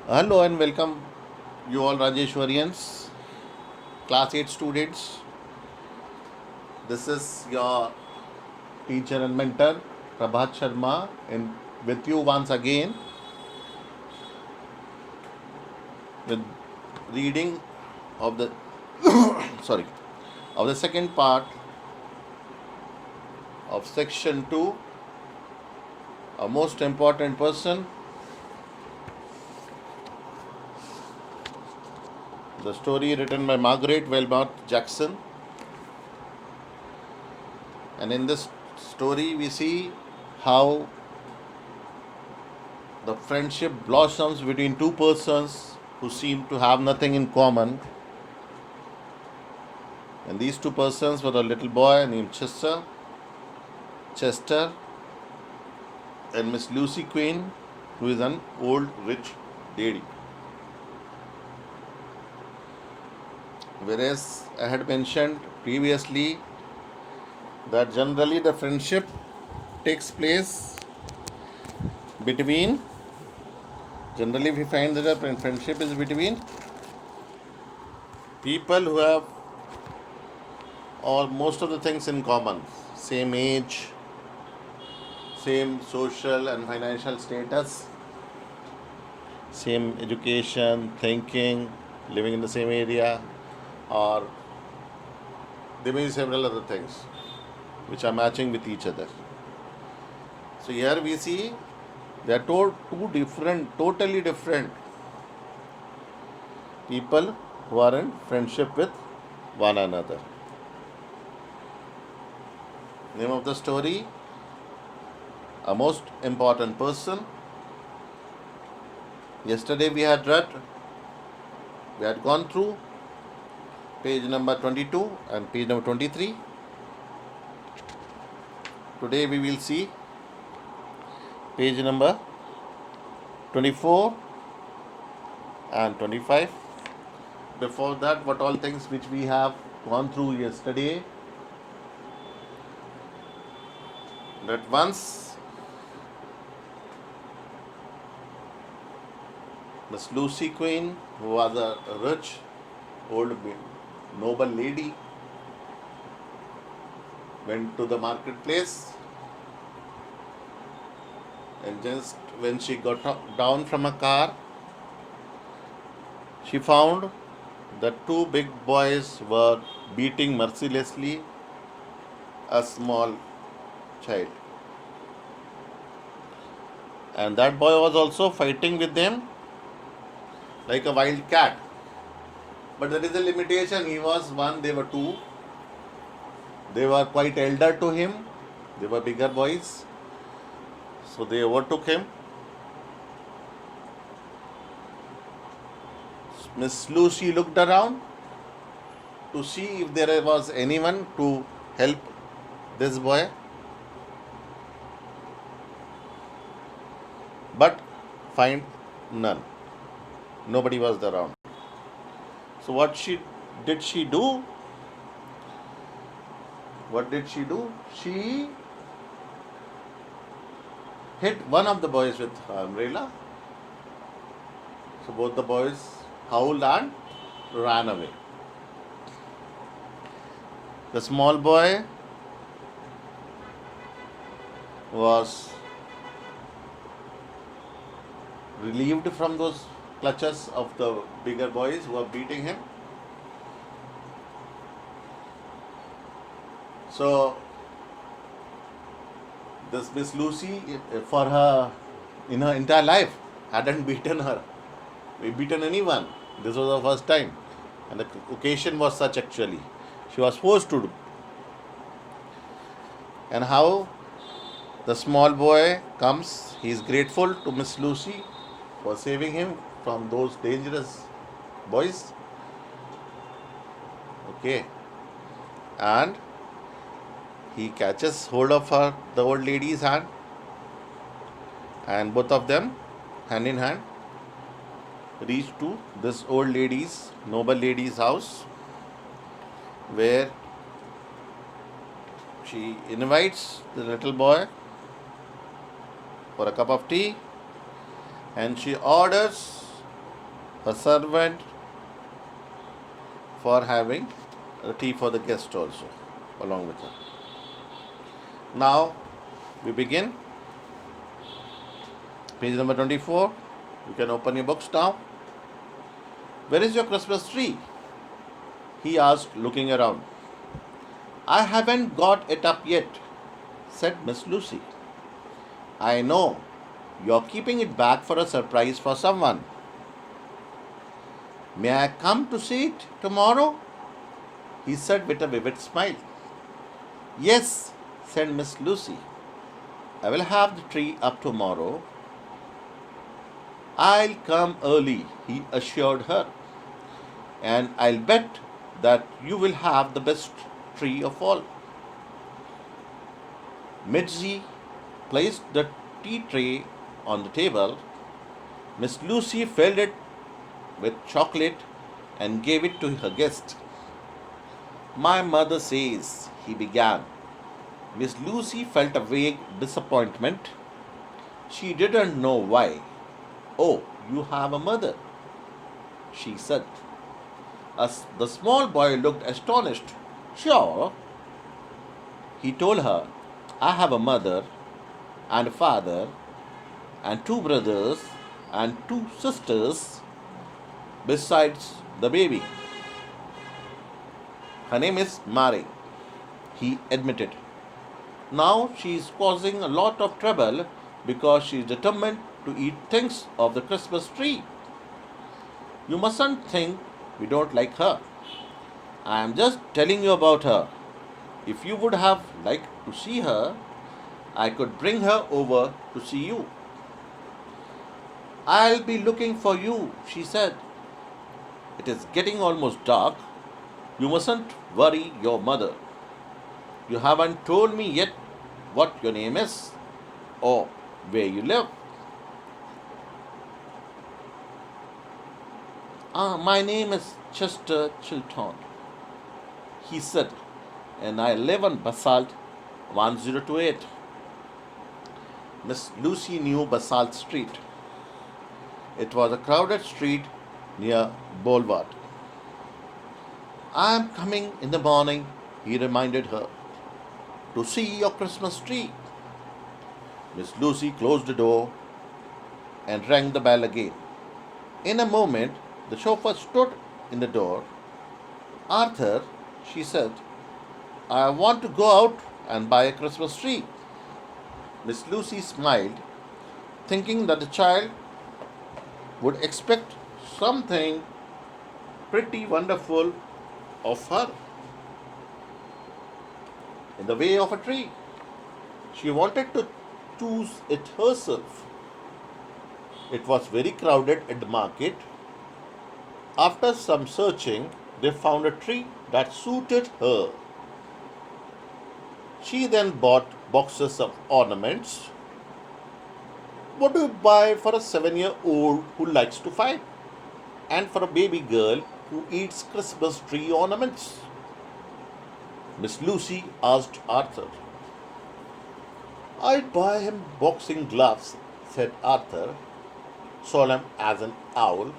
Hello and welcome you all Rajeshwarians, class 8 students. This is your teacher and mentor Prabhat Sharma and with you once again with reading of the sorry of the second part of section 2, a most important person, the story written by Margaret Wilmot Jackson. And in this story we see how the friendship blossoms between two persons who seem to have nothing in common. And these two persons were a little boy named Chester, and Miss Lucy Quinn, who is an old rich lady. Whereas I had mentioned previously that generally the friendship takes place between, generally we find that a friendship is between people who have all most of the things in common, same age, same social and financial status, same education, thinking, living in the same area, or there may be several other things which are matching with each other. So here we see there are two different, totally different people who are in friendship with one another. Name of the story, a most important person. Yesterday we had gone through page number 22 and page number 23. Today we will see page number 24 and 25. Before that, what all things which we have gone through yesterday, that once Miss Lucy Quinn, who was a rich old noble lady, went to the marketplace, and just when she got down from a car, she found that two big boys were beating mercilessly a small child. And that boy was also fighting with them like a wild cat. But there is a limitation. He was one, they were two. They were quite elder to him. They were bigger boys. So they overtook him. Miss Lucy looked around to see if there was anyone to help this boy. But find none. Nobody was around. So what did she do? What did she do? She hit one of the boys with her umbrella. So both the boys howled and ran away. The small boy was relieved from those clutches of the bigger boys who were beating him. So this Miss Lucy, for her in her entire life, hadn't beaten anyone. This was her first time, and the occasion was such actually. She was forced to do. And how the small boy comes, he is grateful to Miss Lucy for saving him from those dangerous boys. Okay, and he catches hold of her, the old lady's hand, and both of them, hand in hand, reach to this old lady's, noble lady's house, where she invites the little boy for a cup of tea, and she orders her servant for having a tea for the guest also along with her. Now we begin. Page number 24. You can open your books now. Where is your Christmas tree? He asked, looking around. I haven't got it up yet, said Miss Lucy. I know. You're keeping it back for a surprise for someone. May I come to see it tomorrow? He said with a vivid smile. Yes, said Miss Lucy. I will have the tree up tomorrow. I'll come early, he assured her, and I'll bet that you will have the best tree of all. Mitzi placed the tea tray on the table. Miss Lucy filled it with chocolate and gave it to her guest. My mother says, he began. Miss Lucy felt a vague disappointment. She didn't know why. Oh, you have a mother, she said. As the small boy looked astonished. Sure, he told her, I have a mother and a father and two brothers and two sisters besides the baby. Her name is Mary, he admitted. Now she is causing a lot of trouble because she is determined to eat things of the Christmas tree. You mustn't think we don't like her. I am just telling you about her. If you would have liked to see her, I could bring her over to see you. I'll be looking for you, she said. It is getting almost dark. You mustn't worry your mother. You haven't told me yet what your name is or where you live. My name is Chester Chilton, he said, and I live on Basalt 1028. Miss Lucy knew Basalt Street. It was a crowded street near Boulevard. I am coming in the morning, he reminded her, to see your Christmas tree. Miss Lucy closed the door and rang the bell again. In a moment, the chauffeur stood in the door. Arthur, she said, I want to go out and buy a Christmas tree. Miss Lucy smiled, thinking that the child would expect something pretty wonderful of her in the way of a tree. She wanted to choose it herself. It was very crowded at the market. After some searching, they found a tree that suited her. She then bought boxes of ornaments. What do you buy for a 7-year-old who likes to fight? And for a baby girl who eats Christmas tree ornaments? Miss Lucy asked Arthur. I'd buy him boxing gloves, said Arthur, solemn as an owl,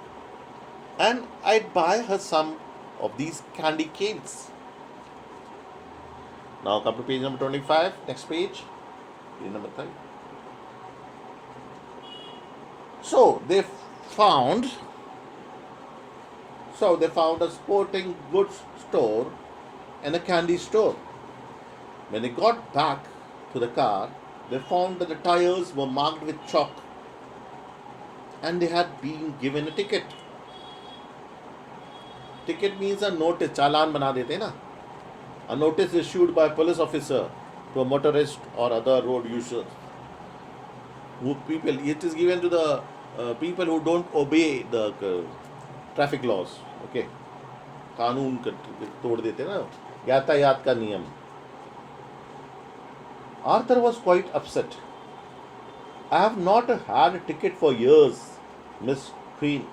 and I'd buy her some of these candy canes. Now come to page number 25, next page, page number 3. So they found a sporting goods store and a candy store. When they got back to the car, they found that the tires were marked with chalk and they had been given a ticket. Ticket means a notice, चालान बना देते ना. A notice issued by a police officer to a motorist or other road user. It is given to the people who don't obey the traffic laws. Okay, कानून तोड़ देते ना, यातायात का नियम. Arthur was quite upset. I have not had a ticket for years, Miss Queen,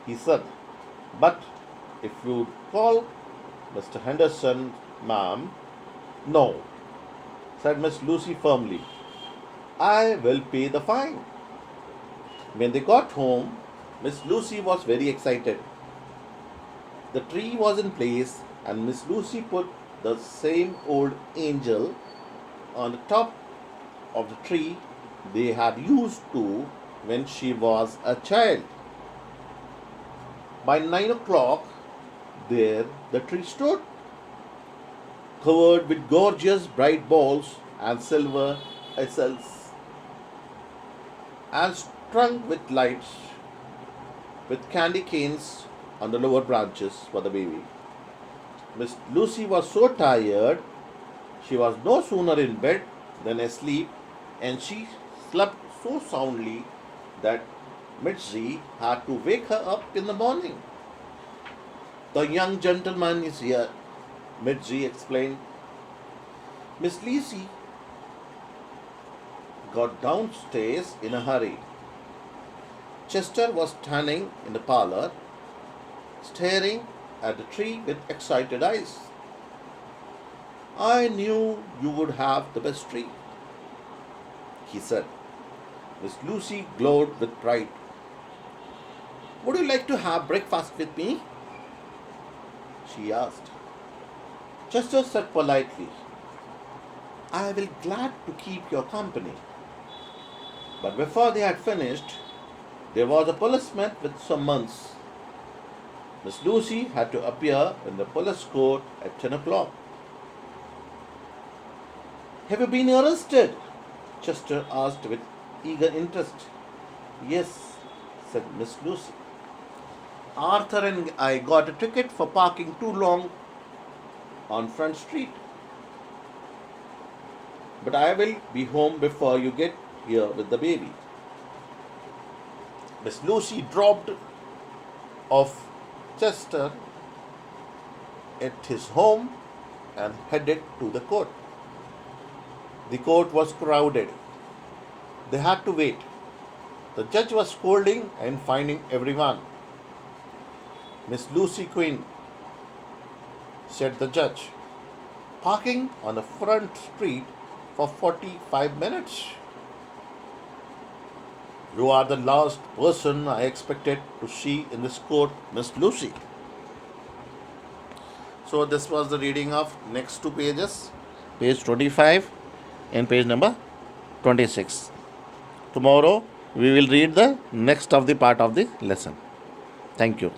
he said. But if you call Mr. Henderson, ma'am. No, said Miss Lucy firmly. I will pay the fine. When they got home, Miss Lucy was very excited. The tree was in place, and Miss Lucy put the same old angel on the top of the tree they had used to when she was a child. By 9 o'clock, there the tree stood, covered with gorgeous bright balls and silver essels, and strung with lights, with candy canes on the lower branches for the baby. Miss Lucy was so tired, she was no sooner in bed than asleep, and she slept so soundly that Mitzi had to wake her up in the morning. The young gentleman is here, Mitzi explained. Miss Lucy got downstairs in a hurry. Chester was standing in the parlor, staring at the tree with excited eyes. I knew you would have the best tree, he said. Miss Lucy glowed with pride. Would you like to have breakfast with me? She asked. Chester said politely, I will glad to keep your company. But before they had finished, there was a policeman with summons. Miss Lucy had to appear in the police court at 10 o'clock. Have you been arrested? Chester asked with eager interest. Yes, said Miss Lucy. Arthur and I got a ticket for parking too long on Front Street. But I will be home before you get here with the baby. Miss Lucy dropped off Chester at his home and headed to the court. The court was crowded. They had to wait. The judge was scolding and fining everyone. Miss Lucy Quinn, said the judge, parking on the front street for 45 minutes. You are the last person I expected to see in this court, Miss Lucy. So this was the reading of next two pages, page 25 and page number 26. Tomorrow we will read the next of the part of the lesson. Thank you.